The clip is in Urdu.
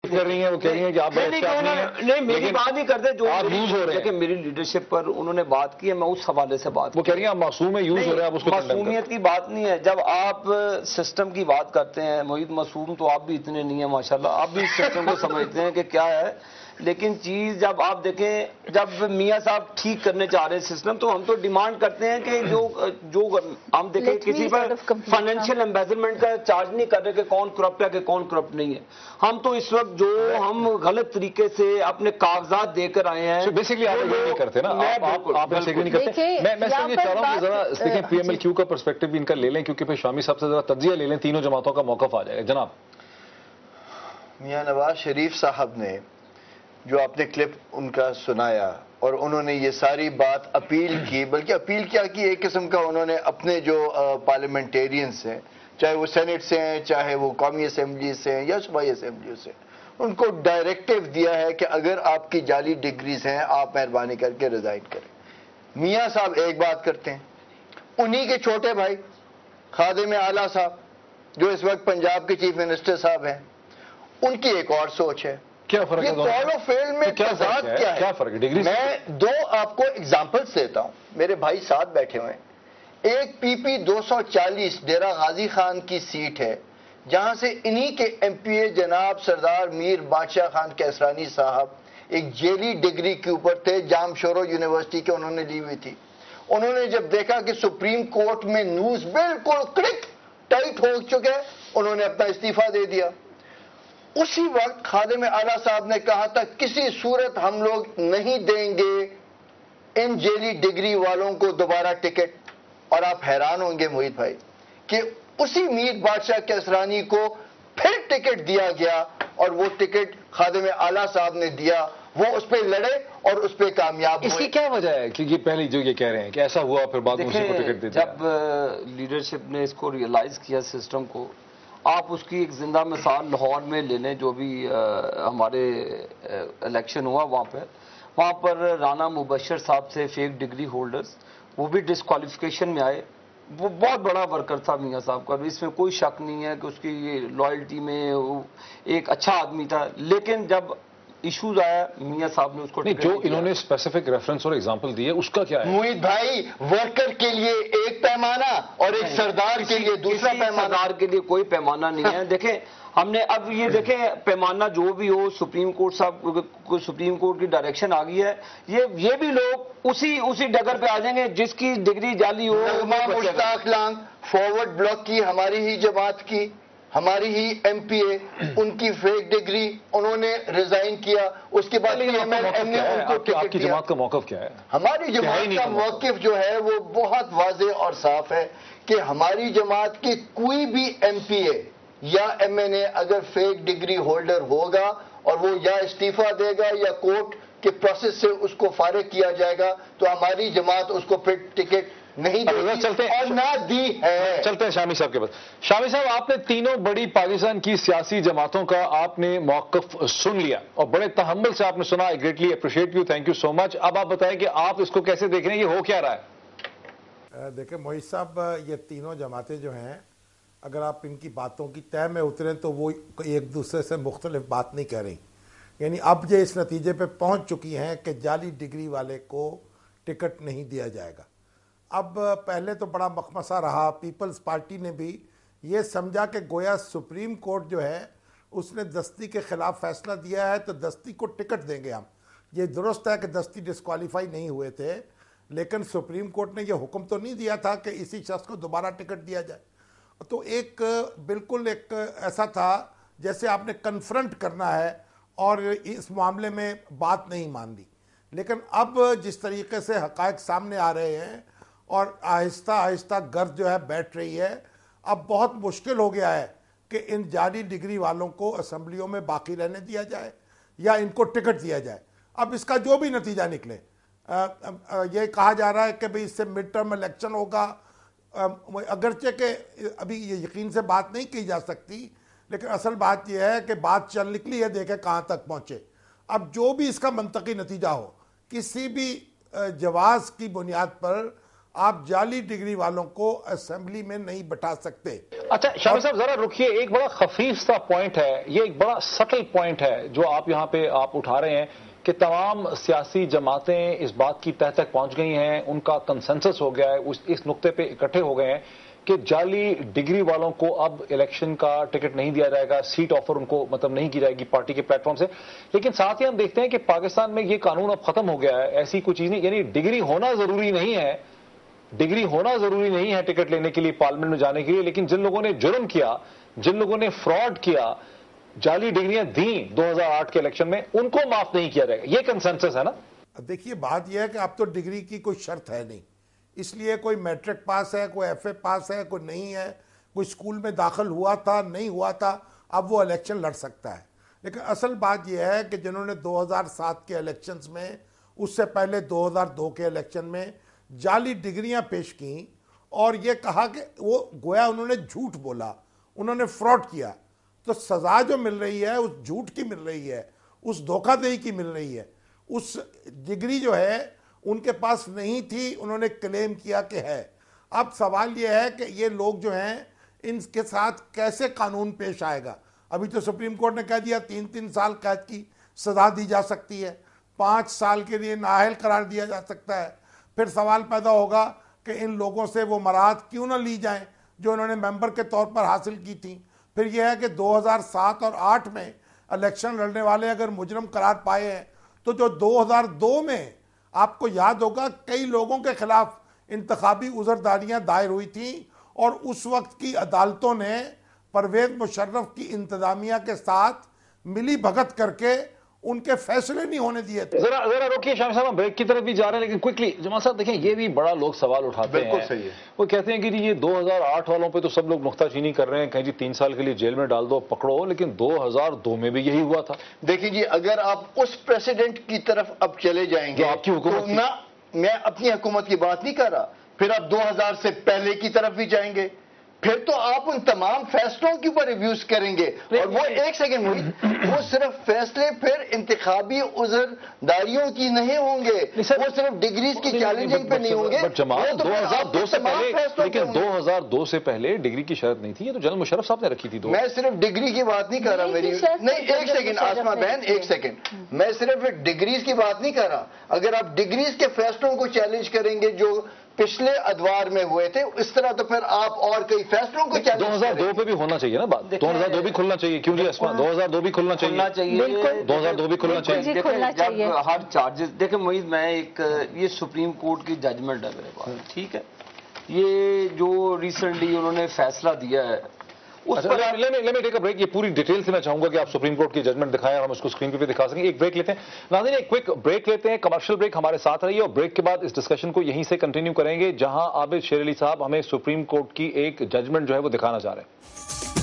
کر رہی ہیں، وہ کہہ رہی ہیں کہ آپ نہیں میری بات نہیں کرتے جو آپ یوز ہو رہے ہیں. میری لیڈرشپ پر انہوں نے بات کی ہے، میں اس حوالے سے بات. وہ کہہ رہی ہیں آپ معصوم ہیں، یوز ہو رہے ہیں، آپ اس کو. معصومیت کی بات نہیں ہے. جب آپ سسٹم کی بات کرتے ہیں، محیط معصوم تو آپ بھی اتنے نہیں ہیں ماشاءاللہ، آپ بھی سسٹم کو سمجھتے ہیں کہ کیا ہے. لیکن چیز جب آپ دیکھیں، جب میاں صاحب ٹھیک کرنے چاہ رہے ہیں سسٹم، تو ہم تو ڈیمانڈ کرتے ہیں کہ جو ہم دیکھیں کسی پر فائنینشیل ایمبیزلمنٹ کا چارج نہیں کر رہے کہ کون کرپٹ ہے کہ کون کرپٹ نہیں ہے. ہم تو اس وقت جو ہم غلط طریقے سے اپنے کاغذات دے کر آئے ہیں، بیسکلی آپ یہ نہیں کرتے نا، آپ ایگری نہیں کرتے. میں صرف یہ چاہ رہا ہوں کہ ذرا دیکھیں پی ایم ایل کیو کا پرسپیکٹو بھی ان کا لے لیں، کیونکہ پھر شامی صاحب سے ذرا تجزیہ لے لیں، تینوں جماعتوں کا موقف آ جائے گا. جناب میاں نواز شریف صاحب نے جو آپ نے کلپ ان کا سنایا، اور انہوں نے یہ ساری بات اپیل کی، بلکہ اپیل کیا کی، ایک قسم کا انہوں نے اپنے جو پارلیمنٹیرینز ہیں، چاہے وہ سینٹ سے ہیں، چاہے وہ قومی اسمبلی سے ہیں یا صوبائی اسمبلیوں سے، ان کو ڈائریکٹیو دیا ہے کہ اگر آپ کی جعلی ڈگریز ہیں آپ مہربانی کر کے ریزائن کریں. میاں صاحب ایک بات کرتے ہیں، انہی کے چھوٹے بھائی خادم اعلیٰ صاحب جو اس وقت پنجاب کے چیف منسٹر صاحب ہیں، ان کی ایک اور سوچ ہے. کیا فرق ہے؟ فال آف فیل میں تضاد کیا ہے؟ کیا فرق ہے ڈگری؟ میں دو آپ کو ایگزامپلس دیتا ہوں، میرے بھائی ساتھ بیٹھے ہوئے ہیں. ایک پی پی 240 ڈیرہ غازی خان کی سیٹ ہے، جہاں سے انہی کے ایم پی اے جناب سردار میر بادشاہ خان کیسرانی صاحب ایک جیلی ڈگری کے اوپر تھے، جام شورو یونیورسٹی کے انہوں نے لی ہوئی تھی. انہوں نے جب دیکھا کہ سپریم کورٹ میں نیوز بالکل کلک ٹائٹ ہو چکے، انہوں نے اپنا استعفیٰ دے دیا. اسی وقت خادم اعلیٰ صاحب نے کہا تھا کسی صورت ہم لوگ نہیں دیں گے ان جیلی ڈگری والوں کو دوبارہ ٹکٹ. اور آپ حیران ہوں گے محیط بھائی کہ اسی میر بادشاہ کیسرانی کو پھر ٹکٹ دیا گیا، اور وہ ٹکٹ خادم اعلیٰ صاحب نے دیا، وہ اس پہ لڑے اور اس پہ کامیاب ہوئے. اس کی کیا وجہ ہے کہ یہ پہلی جو یہ کہہ رہے ہیں کہ ایسا ہوا پھر بعد میں اسی کو ٹکٹ دے دیا؟ جب لیڈرشپ نے اس کو ریئلائز کیا سسٹم کو، آپ اس کی ایک زندہ مثال لاہور میں لے لیں، جو بھی ہمارے الیکشن ہوا وہاں پر رانا مبشر صاحب تھے فیک ڈگری ہولڈرز، وہ بھی ڈسکوالیفیکیشن میں آئے. وہ بہت بڑا ورکر تھا میاں صاحب کا، اس میں کوئی شک نہیں ہے کہ اس کی لائلٹی میں ایک اچھا آدمی تھا. لیکن جب ایشوز آیا میاں صاحب نے اس کو جو انہوں نے اسپیسیفک ریفرنس اور ایگزامپل دی ہے اس کا کیا ہے؟ محیط بھائی ورکر کے لیے ایک پیمانہ اور ایک سردار کے لیے دوسرا پیمانہ. سردار کے لیے کوئی پیمانہ نہیں ہے. دیکھیں ہم نے اب یہ دیکھیں پیمانہ جو بھی ہو، سپریم کورٹ صاحب سپریم کورٹ کی ڈائریکشن آ گئی ہے، یہ بھی لوگ اسی ڈگر پہ آ جائیں گے جس کی ڈگری جعلی ہو. مشتاق لانگ فارورڈ بلاک کی ہماری ہی جماعت کی، ہماری ہی ایم پی اے، ان کی فیک ڈگری انہوں نے ریزائن کیا. اس کے بعد آپ کی جماعت کا موقف کیا ہے؟ ہماری جماعت کا موقف جو ہے وہ بہت واضح اور صاف ہے کہ ہماری جماعت کی کوئی بھی ایم پی اے یا ایم این اے اگر فیک ڈگری ہولڈر ہوگا اور وہ یا استعفیٰ دے گا یا کورٹ کے پروسیس سے اس کو فارغ کیا جائے گا، تو ہماری جماعت اس کو پھر ٹکٹ نہیں دے گی اور نہ دی ہے. چلتے ہیں شامی صاحب کے پاس. شامی صاحب، آپ نے تینوں بڑی پاکستان کی سیاسی جماعتوں کا آپ نے موقف سن لیا اور بڑے تحمل سے آپ نے سنا. I greatly appreciate you, thank you so much. اب آپ بتائیں کہ آپ اس کو کیسے دیکھ رہے ہیں، یہ ہو کیا رہا ہے؟ دیکھیں محیط صاحب، یہ تینوں جماعتیں جو ہیں اگر آپ ان کی باتوں کی تہ میں اتریں تو وہ ایک دوسرے سے مختلف بات نہیں کہہ رہی. یعنی اب یہ اس نتیجے پہ پہنچ چکی ہیں کہ جعلی ڈگری والے کو ٹکٹ نہیں دیا جائے گا. اب پہلے تو بڑا مخمصہ رہا، پیپلز پارٹی نے بھی یہ سمجھا کہ گویا سپریم کورٹ جو ہے اس نے دستی کے خلاف فیصلہ دیا ہے تو دستی کو ٹکٹ دیں گے ہم. یہ درست ہے کہ دستی ڈسکوالیفائی نہیں ہوئے تھے، لیکن سپریم کورٹ نے یہ حکم تو نہیں دیا تھا کہ اسی شخص کو دوبارہ ٹکٹ دیا جائے. تو ایک بالکل ایک ایسا تھا جیسے آپ نے کنفرنٹ کرنا ہے اور اس معاملے میں بات نہیں مان لی. لیکن اب جس طریقے سے حقائق سامنے آ رہے ہیں اور آہستہ آہستہ گرد جو ہے بیٹھ رہی ہے، اب بہت مشکل ہو گیا ہے کہ ان جعلی ڈگری والوں کو اسمبلیوں میں باقی رہنے دیا جائے یا ان کو ٹکٹ دیا جائے. اب اس کا جو بھی نتیجہ نکلے، یہ کہا جا رہا ہے کہ بھئی اس سے مڈ ٹرم الیکشن ہوگا، اگرچہ کہ ابھی یہ یقین سے بات نہیں کی جا سکتی، لیکن اصل بات یہ ہے کہ بات چل نکلی ہے، دیکھیں کہاں تک پہنچے. اب جو بھی اس کا منطقی نتیجہ ہو، کسی بھی جواز کی بنیاد پر آپ جعلی ڈگری والوں کو اسمبلی میں نہیں بٹھا سکتے. اچھا شامی صاحب ذرا رکیے, ایک بڑا خفیف سا پوائنٹ ہے, یہ ایک بڑا سٹل پوائنٹ ہے جو آپ یہاں پہ آپ اٹھا رہے ہیں کہ تمام سیاسی جماعتیں اس بات کی تہ تک پہنچ گئی ہیں, ان کا کنسنسس ہو گیا ہے, اس نقطے پہ اکٹھے ہو گئے ہیں کہ جعلی ڈگری والوں کو اب الیکشن کا ٹکٹ نہیں دیا جائے گا, سیٹ آفر ان کو مطلب نہیں کی جائے گی پارٹی کے پلیٹ فارم سے. لیکن ساتھ ہی ہم دیکھتے ہیں کہ پاکستان میں یہ قانون اب ختم ہو گیا ہے, ایسی کوئی چیز نہیں, یعنی ڈگری ہونا ضروری نہیں ہے, ڈگری ہونا ضروری نہیں ہے ٹکٹ لینے کے لیے, پارلیمنٹ میں جانے کے لیے. لیکن جن لوگوں نے جرم کیا, جن لوگوں نے فراڈ کیا, جعلی ڈگریاں دیں 2008 کے الیکشن میں, ان کو معاف نہیں کیا جائے گا, یہ کنسنسس ہے نا. دیکھیے بات یہ ہے کہ اب تو ڈگری کی کوئی شرط ہے نہیں, اس لیے کوئی میٹرک پاس ہے, کوئی ایف اے پاس ہے, کوئی نہیں ہے, کوئی اسکول میں داخل ہوا تھا نہیں ہوا تھا, اب وہ الیکشن لڑ سکتا ہے. لیکن اصل بات یہ ہے کہ جنہوں نے 2007 کے الیکشنز میں, اس سے پہلے 2002 کے الیکشن میں جعلی ڈگریاں پیش کیں اور یہ کہا کہ وہ گویا انہوں نے جھوٹ بولا, انہوں نے فراڈ کیا, تو سزا جو مل رہی ہے اس جھوٹ کی مل رہی ہے, اس دھوکہ دہی کی مل رہی ہے. اس ڈگری جو ہے ان کے پاس نہیں تھی, انہوں نے کلیم کیا کہ ہے. اب سوال یہ ہے کہ یہ لوگ جو ہیں ان کے ساتھ کیسے قانون پیش آئے گا. ابھی تو سپریم کورٹ نے کہہ دیا 3 سال قید کی سزا دی جا سکتی ہے, 5 سال کے لیے نااہل قرار دیا جا سکتا ہے. پھر سوال پیدا ہوگا کہ ان لوگوں سے وہ مراعات کیوں نہ لی جائیں جو انہوں نے ممبر کے طور پر حاصل کی تھیں. پھر یہ ہے کہ 2007 اور 8 میں الیکشن لڑنے والے اگر مجرم قرار پائے ہیں تو جو 2002 میں آپ کو یاد ہوگا کئی لوگوں کے خلاف انتخابی عذرداریاں دائر ہوئی تھیں اور اس وقت کی عدالتوں نے پرویز مشرف کی انتظامیہ کے ساتھ ملی بھگت کر کے ان کے فیصلے نہیں ہونے دیے تھے. ذرا روکیے شامی صاحب, ہم بریک کی طرف بھی جا رہے ہیں لیکن کوئکلی جمال صاحب دیکھیں یہ بھی بڑا لوگ سوال اٹھاتے ہیں. بالکل صحیح ہے. وہ کہتے ہیں کہ یہ 2008 والوں پہ تو سب لوگ نکتہ چینی کر رہے ہیں, کہیں جی 3 سال کے لیے جیل میں ڈال دو پکڑو, لیکن 2002 میں بھی یہی ہوا تھا. دیکھیں جی, اگر آپ اس پریسیڈنٹ کی طرف اب چلے جائیں گے, آپ کی حکومت تو میں اپنی حکومت کی بات نہیں کر رہا, پھر آپ 2000 سے پہلے کی طرف بھی جائیں گے, پھر تو آپ ان تمام فیصلوں کے اوپر ریویوز کریں گے. اور وہ ایک سیکنڈ وہ صرف فیصلے پھر انتخابی عذرداریوں کی نہیں ہوں گے, وہ صرف ڈگریز کی چیلنجنگ پہ نہیں ہوں گے. جماعت 2002 سے پہلے, لیکن 2002 سے پہلے ڈگری کی شرط نہیں تھی, یہ تو جنرل مشرف صاحب نے رکھی تھی. میں صرف ڈگری کی بات نہیں کر رہا, میری نہیں, ایک سیکنڈ آسما بہن, ایک سیکنڈ, میں صرف ڈگریز کی بات نہیں کر رہا. اگر آپ ڈگریز کے فیصلوں کو چیلنج کریں گے جو پچھلے ادوار میں ہوئے تھے, اس طرح تو پھر آپ اور کئی فیصلوں کو چیلنج 2002 پہ بھی ہونا چاہیے نا بات, 2002 بھی کھلنا چاہیے. کیوں جی اسما, 2002 بھی کھلنا چاہیے, 2002 بھی کھلنا چاہیے. جب ہر چارجز دیکھیں معید, میں ایک یہ سپریم کورٹ کی ججمنٹ ہے میرے پاس, ٹھیک ہے, یہ جو ریسنٹلی انہوں نے فیصلہ دیا ہے بریک, یہ پوری ڈیٹیل سے میں چاہوں گا کہ آپ سپریم کورٹ کی ججمنٹ دکھائیں اور ہم اس کو اسکرین پہ دکھا سکیں. ایک بریک لیتے ہیں ناظرین, ایک کوئک بریک لیتے ہیں, کمرشل بریک, ہمارے ساتھ رہیے, اور بریک کے بعد اس ڈسکشن کو یہیں سے کنٹینیو کریں گے جہاں عابد شیر علی صاحب ہمیں سپریم کورٹ کی ایک ججمنٹ جو ہے وہ دکھانا چاہ رہے ہیں.